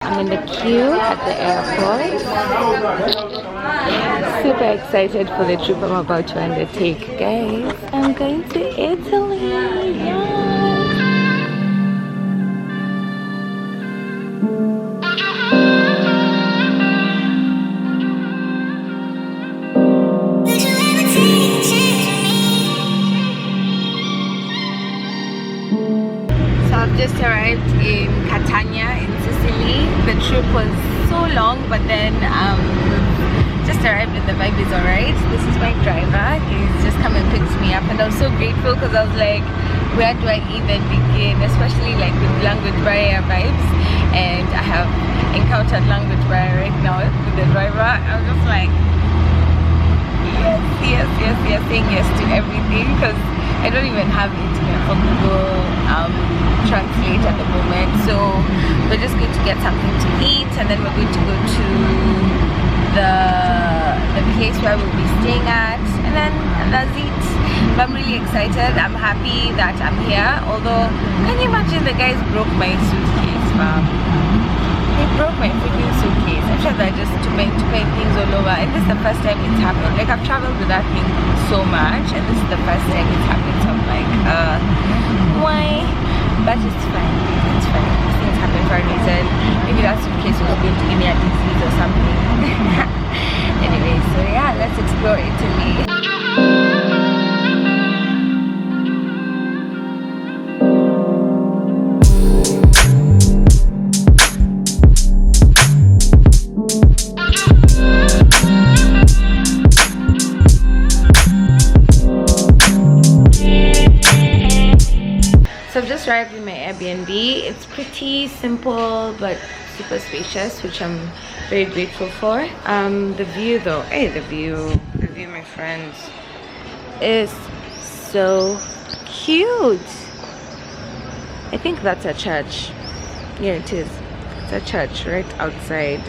I'm in the queue at the airport. Super excited for the trip I'm about to undertake, guys. I'm going to Italy. Yeah. Just arrived in Catania in Sicily. The trip was so long, but then just arrived and the vibe is alright. This is my driver. He's just come and picked me up, and I was so grateful because I was like, where do I even begin, especially like with language barrier vibes. And I have encountered language barrier right now with the driver. I was just like, yes, saying yes to everything, because I don't even have internet for Google Translate at the moment. So we're just going to get something to eat, and then we're going to go to the place where we'll be staying at, and that's it. But I'm really excited. I'm happy that I'm here. Although, can you imagine the guys broke my suitcase, fam? They broke my freaking suitcase. I'm sure they're just to paint things all over, and this is the first time it's happened. Like, I've traveled with that thing so much, and this is the first time it's happened. So I'm like, why? But it's fine. It's fine. These things happen for a reason. Maybe that suitcase was going to give me a disease or something. Anyway, so yeah, let's explore Italy. So I've just arrived in my Airbnb. It's pretty simple but super spacious, which I'm very grateful for. The view though, hey, the view, my friends, is so cute. I think that's a church. Yeah, it is. It's a church right outside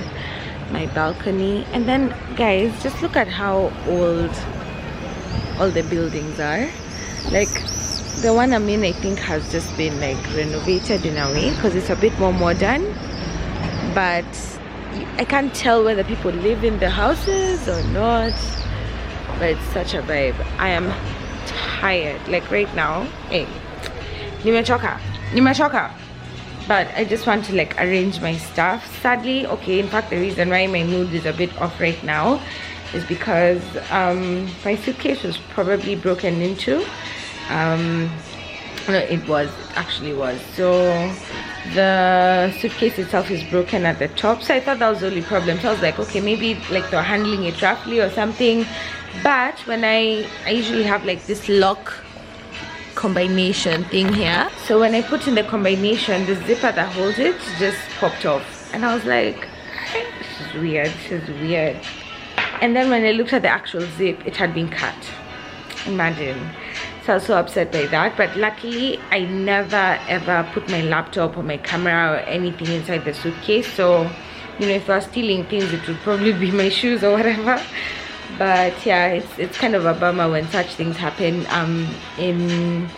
my balcony. And then, guys, just look at how old all the buildings are. Like, the one I'm in, I think, has just been like renovated in a way because it's a bit more modern, but I can't tell whether people live in the houses or not. But it's such a vibe. I am tired, like right now. Hey, nimechoka. But I just want to like arrange my stuff. Sadly, okay, in fact, the reason why my mood is a bit off right now is because my suitcase was probably broken into. No, it actually was. So the suitcase itself is broken at the top, so I thought that was the only problem. So I was like, okay, maybe like they're handling it roughly or something. But when I usually have like this lock combination thing here, so when I put in the combination, the zipper that holds it just popped off, and I was like, this is weird. And then when I looked at the actual zip, it had been cut. Imagine. So I was so upset by that, but luckily I never ever put my laptop or my camera or anything inside the suitcase. So, you know, if I was stealing things, it would probably be my shoes or whatever. But yeah, it's kind of a bummer when such things happen in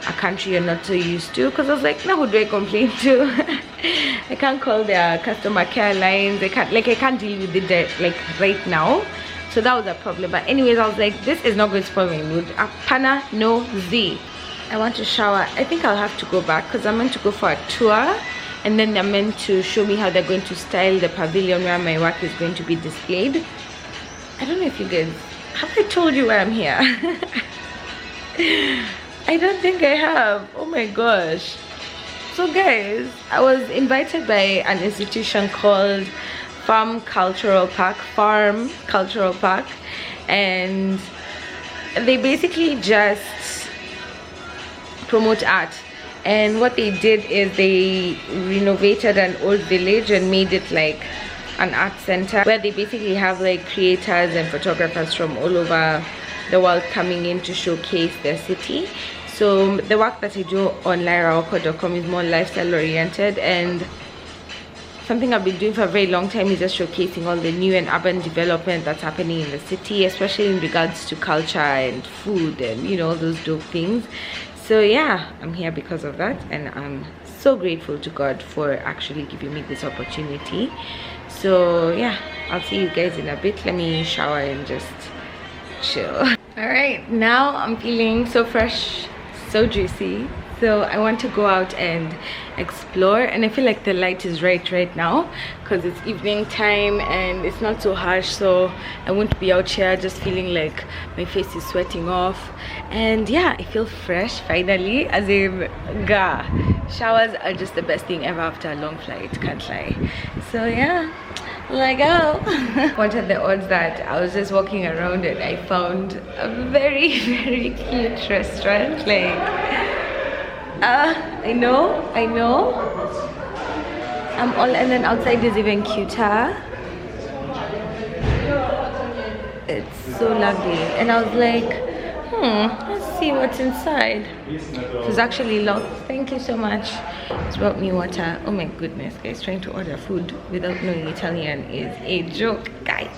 a country you're not so used to, because I was like, now who do I complain to? I can't call their customer care lines. I can't deal with it like right now. So that was a problem. But anyways, I was like, this is not going to spoil my mood. Apana no Z. I want to shower. I think I'll have to go back because I'm meant to go for a tour, and then they're meant to show me how they're going to style the pavilion where my work is going to be displayed. I don't know if you guys, have I told you why I'm here? I don't think I have. Oh my gosh. So guys, I was invited by an institution called Farm Cultural Park, and they basically just promote art. And what they did is they renovated an old village and made it like an art center, where they basically have like creators and photographers from all over the world coming in to showcase their city. So the work that I do on lyraoko.com is more lifestyle oriented, and something I've been doing for a very long time is just showcasing all the new and urban development that's happening in the city, especially in regards to culture and food and, you know, those dope things. So yeah, I'm here because of that, and I'm so grateful to God for actually giving me this opportunity. So yeah, I'll see you guys in a bit. Let me shower and just chill. All right, now I'm feeling so fresh, so juicy. So I want to go out and explore, and I feel like the light is right now because it's evening time and it's not so harsh, so I won't be out here just feeling like my face is sweating off. And yeah, I feel fresh finally, as in showers are just the best thing ever after a long flight, can't lie. So yeah, let go. What are the odds that I was just walking around and I found a very cute restaurant? Like, I know. I'm all, and then outside is even cuter. It's so lovely, and I was like, let's see what's inside. It was actually locked. Thank you so much. It's brought me water. Oh my goodness, guys, trying to order food without knowing Italian is a joke, guys.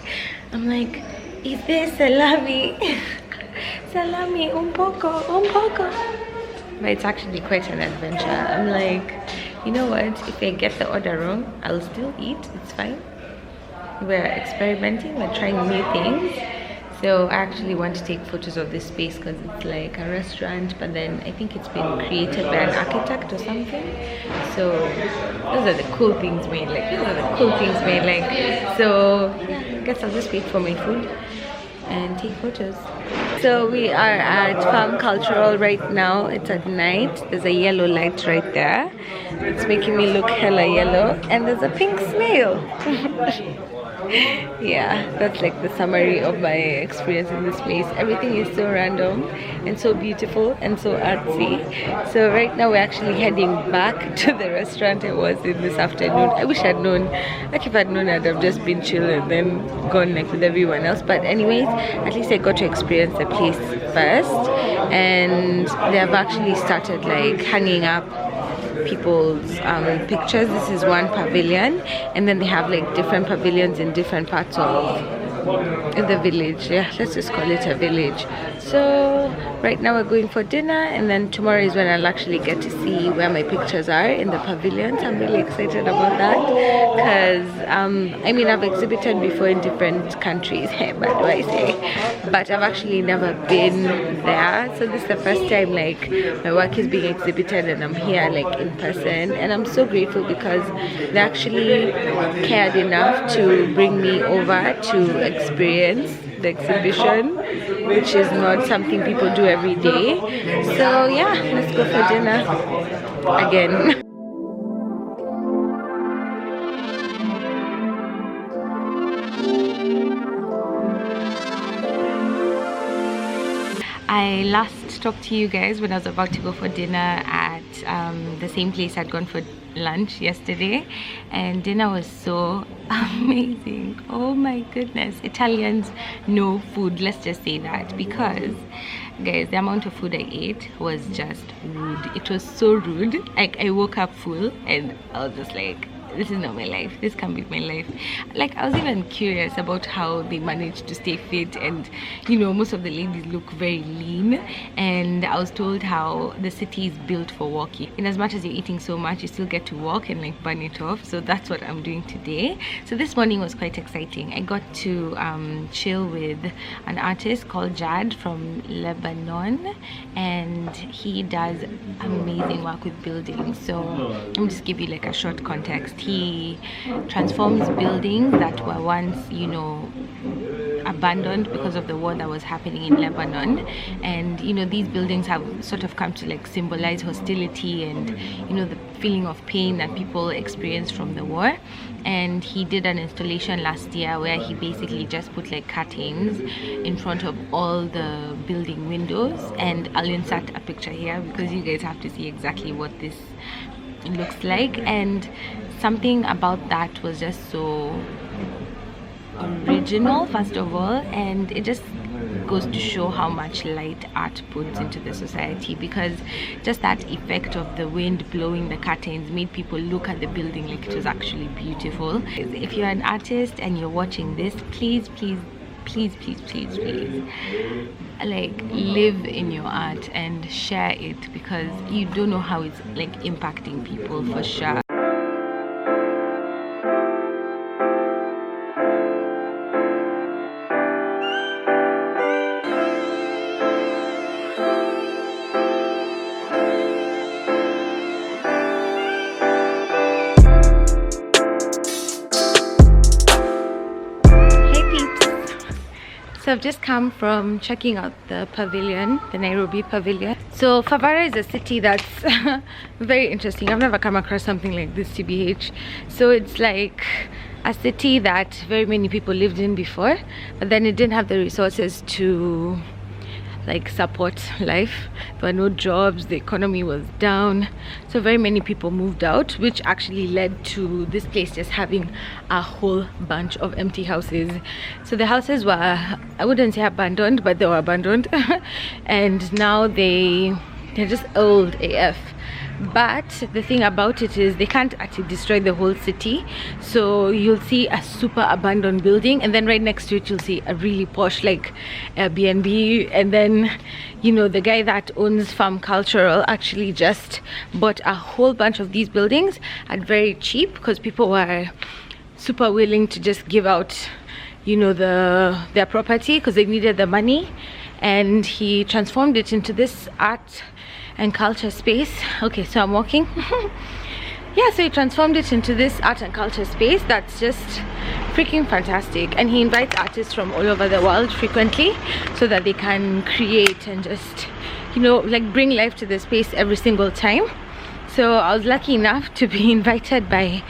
I'm like, is there salami? Salami, un poco. But it's actually quite an adventure. I'm like, you know what, if I get the order wrong, I'll still eat, it's fine. We're experimenting, we're trying new things. So I actually want to take photos of this space because it's like a restaurant, but then I think it's been created by an architect or something. So those are the cool things made, so yeah, I guess I'll just wait for my food and take photos. So we are at Farm Cultural right now. It's at night. There's a yellow light right there. It's making me look hella yellow. And there's a pink snail. Yeah, that's like the summary of my experience in this place. Everything is so random and so beautiful and so artsy. So right now we're actually heading back to the restaurant I was in this afternoon. I wish I'd known. Like if I'd known, I'd have just been chill and then gone like with everyone else. But anyways, at least I got to experience the place first. And they have actually started like hanging up people's pictures. This is one pavilion, and then they have like different pavilions in different parts of the village. Yeah, let's just call it a village. So right now we're going for dinner, and then tomorrow is when I'll actually get to see where my pictures are in the pavilions. I'm really excited about that because I mean, I've exhibited before in different countries, but do I say, but I've actually never been there. So this is the first time like my work is being exhibited and I'm here like in person, and I'm so grateful because they actually cared enough to bring me over to experience the exhibition, which is not something people do every day. So yeah, let's go for dinner again. I last talked to you guys when I was about to go for dinner at the same place I'd gone for lunch yesterday, and dinner was so amazing. Oh my goodness, Italians know food, let's just say that, because guys, the amount of food I ate was just rude. It was so rude. Like I woke up full and I was just like, this is not my life, this can't be my life. Like I was even curious about how they managed to stay fit, and you know, most of the ladies look very lean, and I was told how the city is built for walking. In as much as you're eating so much, you still get to walk and like burn it off. So that's what I'm doing today. So this morning was quite exciting. I got to chill with an artist called Jad from Lebanon, and he does amazing work with buildings. So let me just give you like a short context. He transforms buildings that were once, you know, abandoned because of the war that was happening in Lebanon, and you know, these buildings have sort of come to like symbolize hostility and you know, the feeling of pain that people experienced from the war. And he did an installation last year where he basically just put like curtains in front of all the building windows, and I'll insert a picture here because you guys have to see exactly what this looks like. And something about that was just so original, first of all, and it just goes to show how much light art puts into the society, because just that effect of the wind blowing the curtains made people look at the building like it was actually beautiful. If you're an artist and you're watching this, please please, please, please, please, like, live in your art and share it, because you don't know how it's like impacting people, for sure. So I've just come from checking out the pavilion, the Nairobi pavilion. So Favara is a city that's very interesting. I've never come across something like this, TBH. So it's like a city that very many people lived in before, but then it didn't have the resources to like support life. There were no jobs, the economy was down, so very many people moved out, which actually led to this place just having a whole bunch of empty houses. So the houses were, I wouldn't say abandoned, but they were abandoned and now they're just old AF. But the thing about it is they can't actually destroy the whole city, so you'll see a super abandoned building and then right next to it you'll see a really posh like Airbnb, and then, you know, the guy that owns Farm Cultural actually just bought a whole bunch of these buildings at very cheap, because people were super willing to just give out, you know, their property because they needed the money, and he transformed it into this art and culture space. Okay, so I'm walking. Yeah, so he transformed it into this art and culture space that's just freaking fantastic, and he invites artists from all over the world frequently so that they can create and just, you know, like bring life to the space every single time. So I was lucky enough to be invited by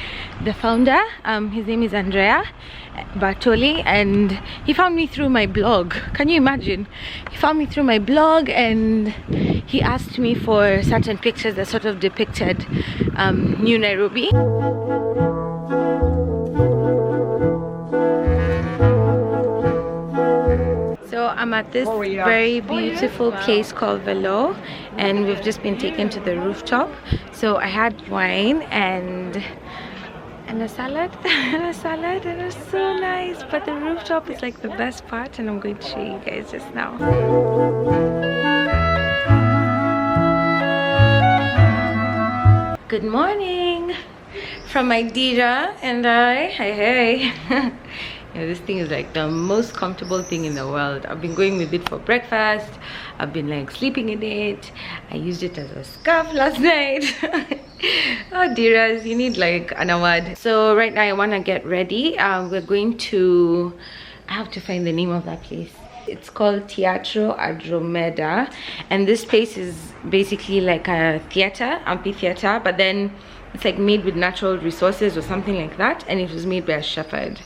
the founder. His name is Andrea Bartoli, and he found me through my blog. Can you imagine? He found me through my blog and he asked me for certain pictures that sort of depicted New Nairobi. So I'm at this very beautiful place called Velo, and we've just been taken to the rooftop. So I had wine and a salad and a salad, and it was so nice. But the rooftop is like the best part, and I'm going to show you guys just now. Good morning from my Dira and I. Hey. Yeah, this thing is like the most comfortable thing in the world. I've been going with it for breakfast. I've been like sleeping in it. I used it as a scarf last night. Oh Diras, you need like an award. So right now I want to get ready. We're going to, I have to find the name of that place. It's called Teatro Andromeda, and this place is basically like a theater, amphitheater, but then it's like made with natural resources or something like that, and it was made by a shepherd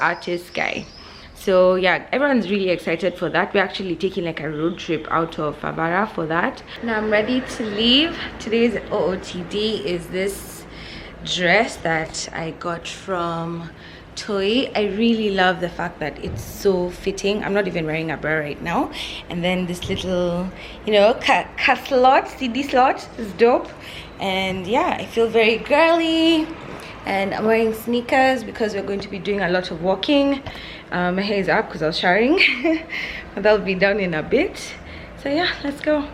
artist guy. So yeah, everyone's really excited for that. We're actually taking like a road trip out of Favara for that. Now I'm ready to leave. Today's OOTD is this dress that I got from Toy. I really love the fact that it's so fitting. I'm not even wearing a bra right now, and then this little, you know, slot, CD slot is dope. And yeah, I feel very girly, and I'm wearing sneakers because we're going to be doing a lot of walking. My hair is up because I was showering, but that'll be down in a bit. So yeah, let's go.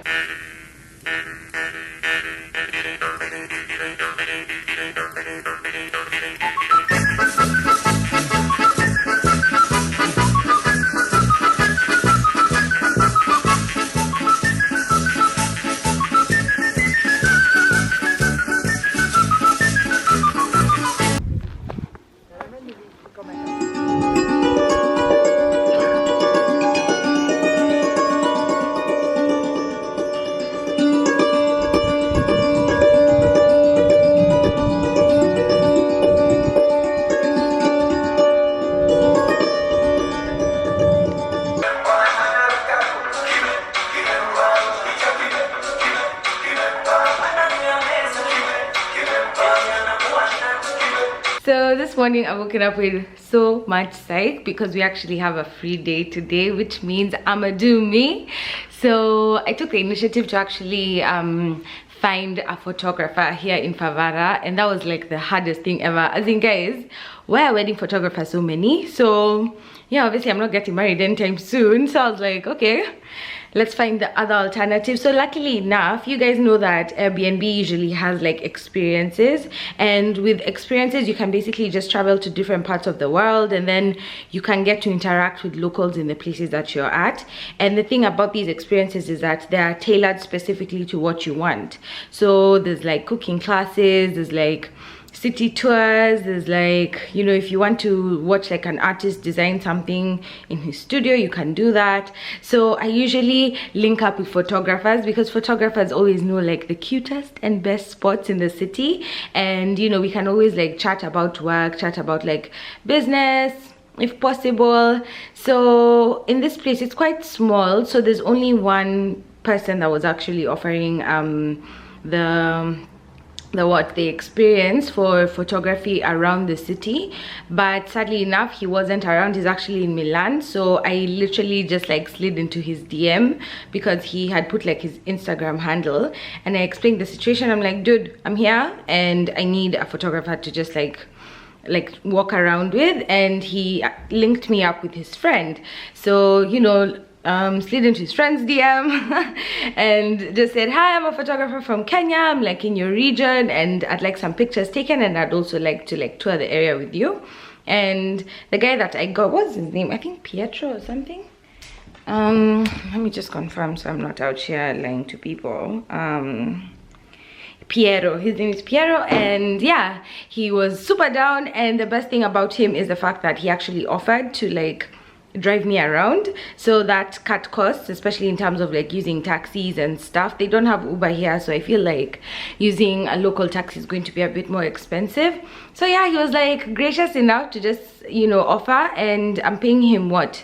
So this morning I woken up with so much psych because we actually have a free day today, which means I'ma do me. So I took the initiative to actually find a photographer here in Favara, and that was like the hardest thing ever. As in, guys, why are wedding photographers so many? So yeah, obviously I'm not getting married anytime soon, so I was like, okay, let's find the other alternative. So luckily enough, you guys know that Airbnb usually has like experiences, and with experiences you can basically just travel to different parts of the world, and then you can get to interact with locals in the places that you're at. And the thing about these experiences is that they are tailored specifically to what you want. So there's like cooking classes, there's like city tours, there's like, you know, if you want to watch like an artist design something in his studio, you can do that. So I usually link up with photographers because photographers always know like the cutest and best spots in the city, and you know, we can always like chat about work, chat about like business if possible. So in this place, it's quite small, so there's only one person that was actually offering the experience for photography around the city, but sadly enough he wasn't around. He's actually in Milan, so I literally just like slid into his DM because he had put like his Instagram handle, and I explained the situation. I'm like, dude, I'm here and I need a photographer to just like walk around with, and he linked me up with his friend. So, you know, slid into his friend's DM and just said, hi, I'm a photographer from Kenya, I'm like in your region and I'd like some pictures taken, and I'd also like to like tour the area with you. And the guy that I got, what's his name? I think Pietro or something. Let me just confirm so I'm not out here lying to people. Piero, his name is Piero, and yeah, he was super down. And the best thing about him is the fact that he actually offered to like drive me around, so that cut costs, especially in terms of like using taxis and stuff. They don't have Uber here, so I feel like using a local taxi is going to be a bit more expensive. So yeah, he was like gracious enough to just, you know, offer, and I'm paying him what,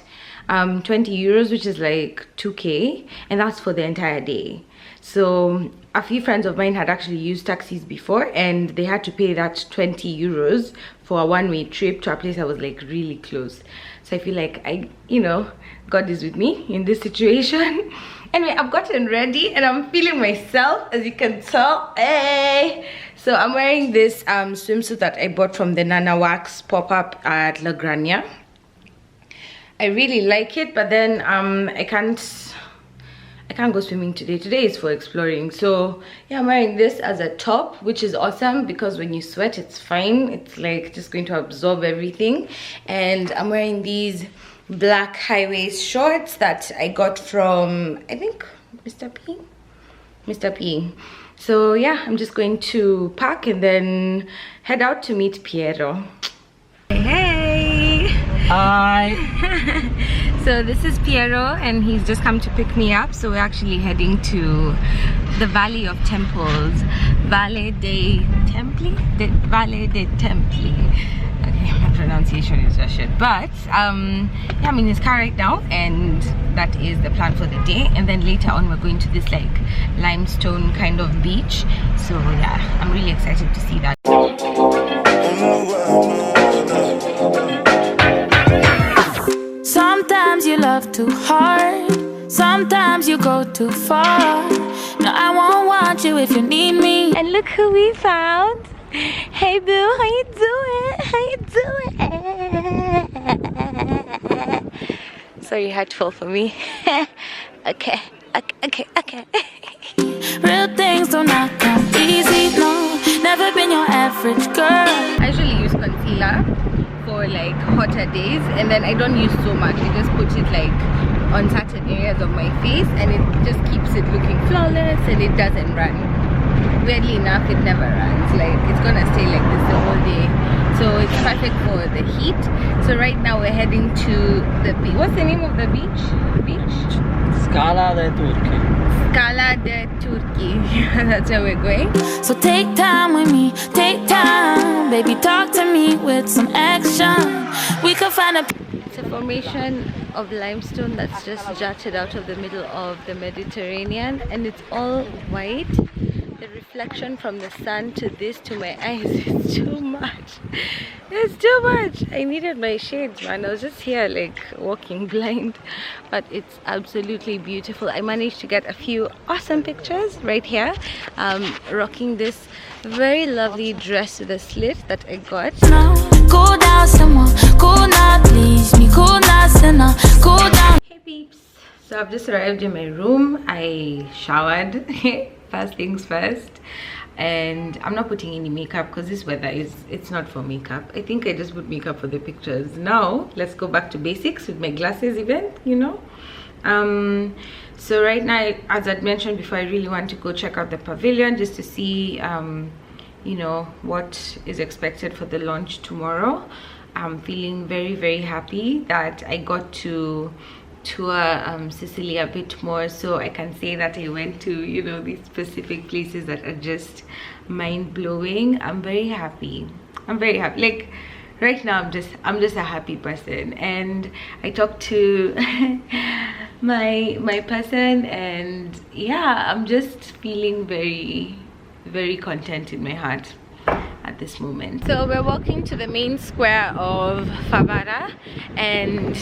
20 euros, which is like 2k, and that's for the entire day. So a few friends of mine had actually used taxis before, and they had to pay that 20 euros for a one-way trip to a place that was like really close. So I feel like I, you know, God is with me in this situation. Anyway, I've gotten ready and I'm feeling myself, as you can tell. Hey! So I'm wearing this swimsuit that I bought from the Nana Wax pop-up at La Grania. I really like it, but then I can't go swimming today. Today is for exploring. So yeah, I'm wearing this as a top, which is awesome because when you sweat, it's fine. It's like just going to absorb everything. And I'm wearing these black high-waist shorts that I got from, I think, Mr. P. So yeah, I'm just going to pack and then head out to meet Piero. Hey! Hi! So this is Piero, and he's just come to pick me up. So we're actually heading to the Valley of Temples, Valle dei Templi. Okay, my pronunciation is just shit. But yeah, I'm in his car right now, and that is the plan for the day. And then later on, we're going to this like limestone kind of beach. So yeah, I'm really excited to see that. Sometimes you love too hard, sometimes you go too far. No, I won't want you if you need me. And look who we found. Hey boo, how you doing? How you doing? Sorry, you had to fall for me. Okay. Real things do not come easy, no. Never been your average girl. I usually use concealer for like hotter days, and then I don't use so much. I just put it like on certain areas of my face, and it just keeps it looking flawless, and it doesn't run. Weirdly enough, it never runs. Like, it's gonna stay like this the whole day, so it's perfect for the heat. So right now we're heading to the beach. What's the name of the beach? Scala de Turchi. That's where we're going. So take time with me, take time, baby, talk to me with some action. We could find a... It's a formation of limestone that's just jutted out of the middle of the Mediterranean, and it's all white. The reflection from the sun to this to my eyes is too much. It's too much. I needed my shades, man. I was just here like walking blind, but it's absolutely beautiful. I managed to get a few awesome pictures right here, rocking this very lovely dress with a slit that I got. Cool down, someone. Cool now, please me. Cool now, sinner. Cool down. Hey peeps. So I've just arrived in my room. I showered. First things first, and I'm not putting any makeup because this weather it's not for makeup. I think I just put makeup for the pictures. Now let's go back to basics with my glasses even, you know. So right now, as I'd mentioned before, I really want to go check out the pavilion just to see you know, what is expected for the launch tomorrow. I'm feeling very, very happy that I got to tour Sicily a bit more, so I can say that I went to, you know, these specific places that are just mind-blowing. I'm very happy. I'm very happy. Like right now I'm just a happy person, and I talked to my person, and yeah, I'm just feeling very, very content in my heart at this moment. So we're walking to the main square of Favara, and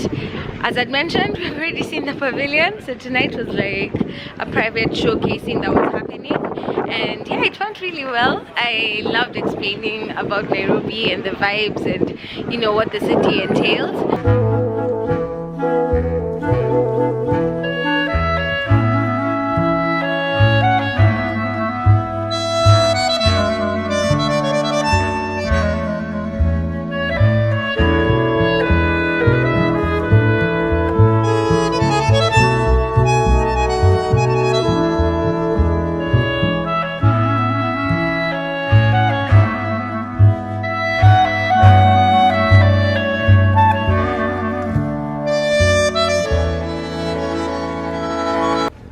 as I'd mentioned, we've already seen the pavilion. So tonight was like a private showcasing that was happening, and yeah, it went really well. I loved explaining about Nairobi and the vibes and, you know, what the city entails.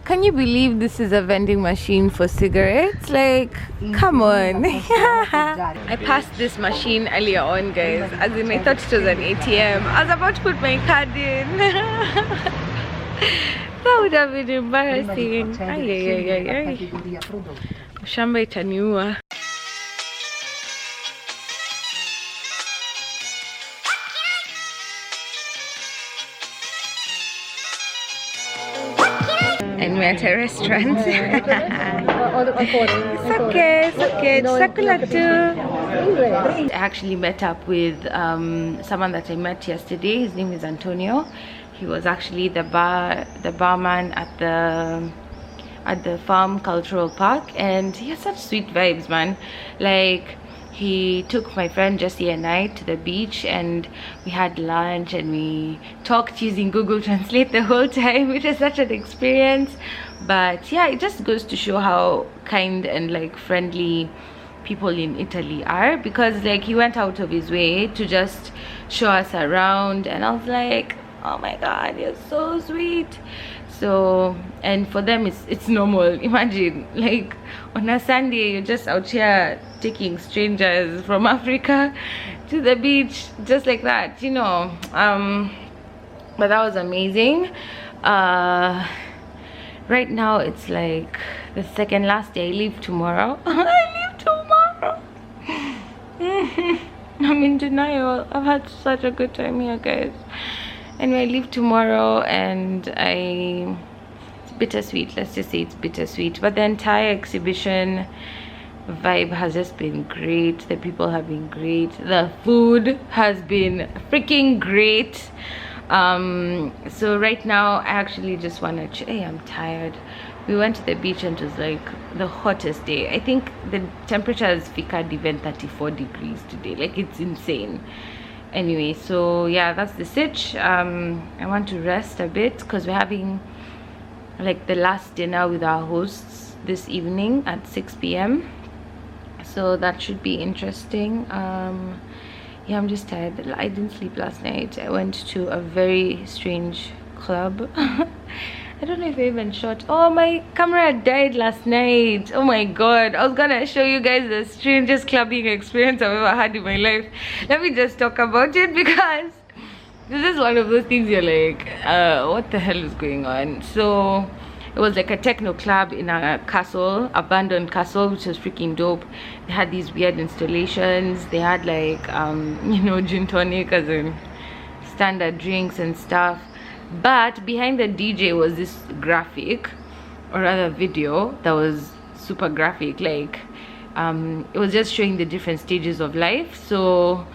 Can you believe this is a vending machine for cigarettes? Like, come on. I passed this machine earlier on, guys. As in, I thought it was an ATM. I was about to put my card in. That would have been embarrassing. Shamba itaniua. And we're at a restaurant. It's okay. I actually met up with someone that I met yesterday. His name is Antonio. He was actually the barman at the Farm Cultural Park, and he has such sweet vibes, man. Like, he took my friend Jessie and I to the beach, and we had lunch and we talked using Google Translate the whole time, which is such an experience. But yeah, it just goes to show how kind and like friendly people in Italy are, because like he went out of his way to just show us around, and I was like, oh my god, you're so sweet. So, and for them it's normal. Imagine, like, on a Sunday you're just out here taking strangers from Africa to the beach just like that, you know. But that was amazing. Right now it's like the second last day. I leave tomorrow. I leave tomorrow. I'm in denial. I've had such a good time here, guys. Anyway, I leave tomorrow, and it's bittersweet. Let's just say it's bittersweet. But the entire exhibition vibe has just been great. The people have been great. The food has been freaking great. So right now I actually just want to hey, I'm tired. We went to the beach and it was like the hottest day. I think the temperature has figured even 34 degrees today. Like, it's insane. Anyway, so yeah, that's the sitch. I want to rest a bit because we're having like the last dinner with our hosts this evening at 6 p.m. so that should be interesting. Yeah, I'm just tired. I didn't sleep last night. I went to a very strange club. I don't know if I even shot. Oh, my camera died last night. Oh my god, I was gonna show you guys the strangest clubbing experience I've ever had in my life. Let me just talk about it, because this is one of those things you're like, what the hell is going on? So It was like a techno club in a castle, abandoned castle, which was freaking dope. They had these weird installations. They had like you know, gin tonic as in standard drinks and stuff. But behind the DJ was this graphic, or rather video, that was super graphic. Like it was just showing the different stages of life. So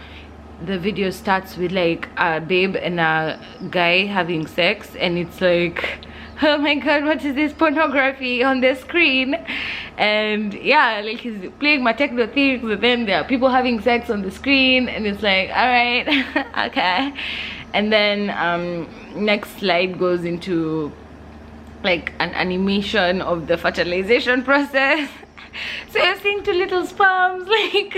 the video starts with like a babe and a guy having sex, and it's like, oh my god, what is this pornography on the screen? And yeah, like he's playing my techno things, and then there are people having sex on the screen, and it's like, all right, okay. And then next slide goes into like an animation of the fertilization process. So you're seeing two little sperms like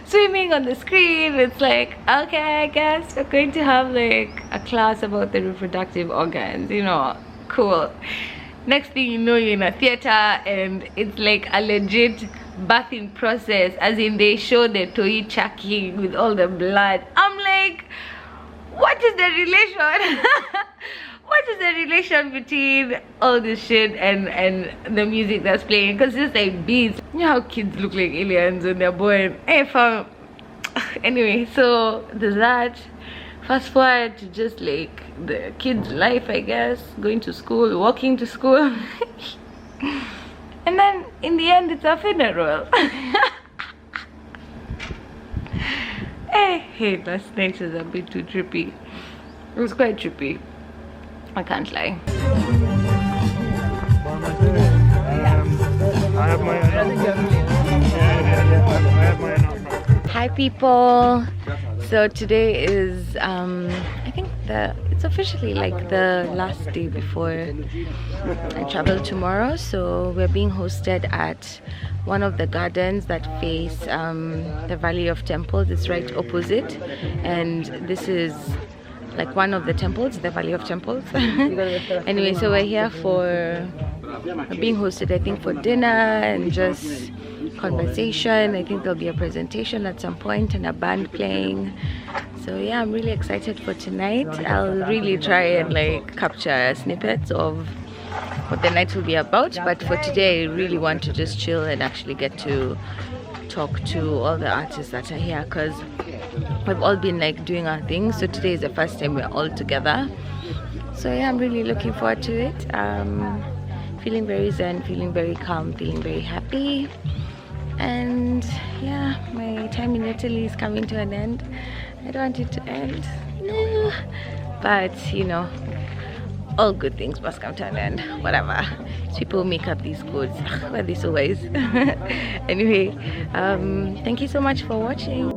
swimming on the screen. It's like, okay, I guess we're going to have like a class about the reproductive organs, you know, cool. Next thing you know, you're in a theater, and it's like a legit birthing process, as in they show the toy chucking with all the blood. I'm like, what is the relation? What is the relation between all this shit and the music that's playing? Because it's like beats. You know how kids look like aliens when they're born? Hey, fam. Anyway, so there's that. Fast forward to just like the kid's life, I guess, going to school, walking to school. And then in the end, it's a funeral. Hey, last night was a bit too trippy. It was quite trippy, I can't lie. Hi people, so today is I think it's officially like the last day before I travel tomorrow. So we're being hosted at one of the gardens that face the Valley of Temples. It's right opposite, and this is like one of the temples, the Valley of Temples. Anyway, so we're here for being hosted, I think, for dinner and just conversation. I think there'll be a presentation at some point and a band playing. So yeah, I'm really excited for tonight. I'll really try and like capture snippets of what the night will be about, but for today I really want to just chill and actually get to talk to all the artists that are here, because we've all been like doing our thing. So today is the first time we're all together. So yeah, I'm really looking forward to it. Feeling very zen, feeling very calm, feeling very happy. And yeah, my time in Italy is coming to an end. I don't want it to end, no, but you know, all good things must come to an end. Whatever, people make up these codes. Why are they so wise? Anyway, thank you so much for watching.